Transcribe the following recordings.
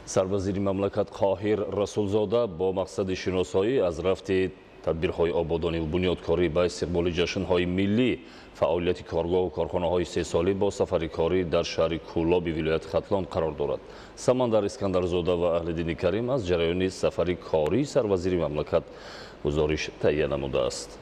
سربازیر مملکت قاهر رسولزاده با مقصد شناسایی از رفت تدبیرهای آبادانی و بنیادکاری به استقبال جشنهای ملی فعالیت کارگاه و کارخانه‌های 3 ساله با سفر کاری در شهر کولاب ولایت ختلان قرار دارد. سمندر اسکندرزاده و اهل دین کریم از جریان سفر کاری سربازیر مملکت گزارش تهیه نموده است.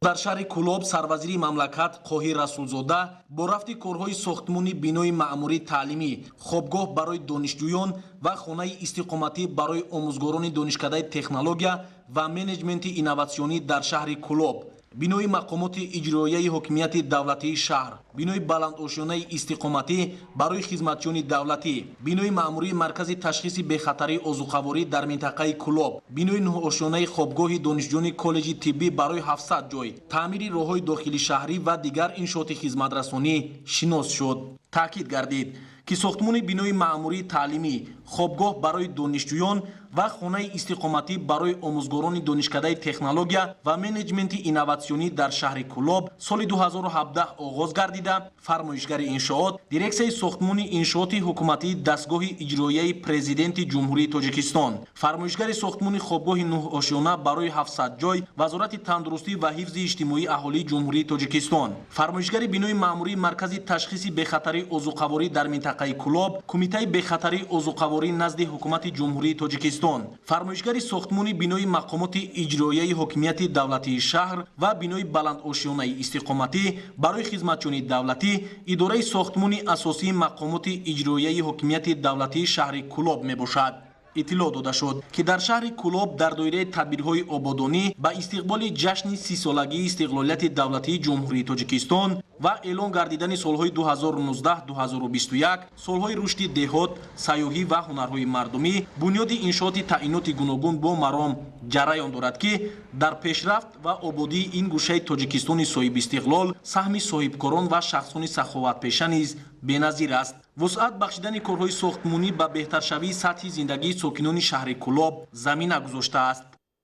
در شهر کولاب سربازیر مملکت قاهر رسولزاده با رفت کارهای ساختمانی بینای معموری تعلیمی، خوابگاه برای دانشجویان و خانه استقامتی برای آموزگاران دانشکده تکنولوژیا و منیجمنت اینواسیونی در شهر کولاب، بینای مقامات اجرایی حکومت دولتی شهر، بینای بلندآشیانه استقامتی برای خدمتیان دولتی، بینای مأموری مرکز تشخیص بخطری عضوخواری در منطقه کولاب، بینای نه‌آشیانه خوابگاه دانشجویان کالج طبی برای 700 جای، تعمیر راههای داخلی شهری و دیگر انشاءات خدمترسانی شناس شد. تاکید گردید که ساختمان بینای مأموری تعلیمی، خوابگاه برای دانشجویان و خانه استقامتی برای آموزگاران دانشکده تکنولوژیا و منیجمنت اینواسیونی در شهر کولاب سال 2017 آغاز گردیده، فرمایشگر انشاءات دیرکسیای ساختمان انشاءات حکومتی دستگاه اجرایی پرزیدنت جمهوری تاجیکستان، فرمایشگر ساختمان خوابگاه نه‌آشیانه برای 700 جای وزارت تندرستی و حفظ اجتماعی اهالی جمهوری تاجیکستان، فرمایشگر بینای مأموری مرکز تشخیص بخطری عضوخواری در منطقه کولاب، کمیته بخطری عضوخواری نزد حکومت جمهوری تاجیکستان، فرمایشگر ساختمان بینای مقامات اجرایی حکومت دولتی شهر و بینای بلندآشیانه استقامتی برای خدمتیان دولتی، اداره ساختمان اساسی مقامات اجرایی حکومت دولتی شهر کولاب میباشد. اطلاع داده شد که در شهر کولاب در دایره تدبیرهای آبادانی با استقبال جشن 30 سالگی استقلالیت دولتی جمهوری تاجیکستان و اعلان گردیدن سالهای 2019-2021 سالهای رشد دهات، سیاحی و هنرهای مردمی، بنیاد انشاءات تعیینات گوناگون با مرام جریان دارد که در پیشرفت و آبادی این گوشه تاجیکستان صاحب استقلال سهم صاحبکاران و شخصان سخاوتپیشه نیز بی‌نظیر است. وسعت بخشیدن کارهای ساختمانی به بهترشوی سطح زندگی ساکنان شهر کولاب زمینه گذاشته است.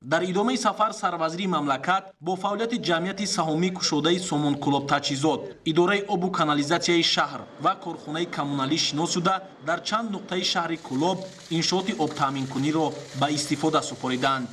در ادامه سفر سربازیر مملکت با فعالیت جمعیت سهامی کشاده سامان کولاب تجهیزات، اداره آب و کانالیزاسیای شهر و کارخانه کمونالی شناس شده در چند نقطه شهر کولاب انشاءات آب تامین کنی را به استفاده سپاریدند.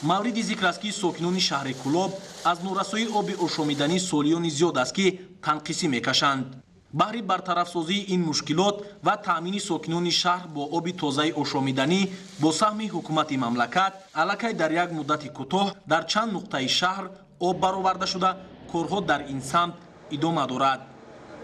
مورد ذکر است که ساکنان شهر کولاب از نورسایی آب آشامیدنی سالیان زیاد است که تنقیصی میکشند. بهر برطرف سازی این مشکلات و تأمین ساکنان شهر با آب تازه آشامیدنی با سهم حکومت مملکت الکی در یک مدت کوتاه در چند نقطه شهر آب برآورده شده، کارها در این سمت ادامه دارد.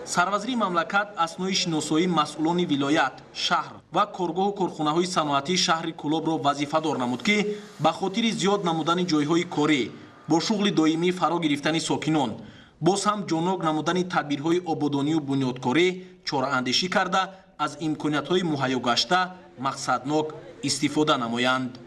سربازیر مملکت اثنای شناسایی مسئولان ولایت، شهر و کارگاه و کارخانه‌های صنعتی شهر کولاب را وظیفه دار نمود که به خاطر زیاد نمودن جایهای کاری با شغل دائمی فرا گرفتن ساکنان، باز هم جانب نمودن تدبیرهای آبادانی و بنیادکاری چاره‌اندیشی کرده از امکانیت‌های مهیا گشته مقصدناک استفاده نمایند.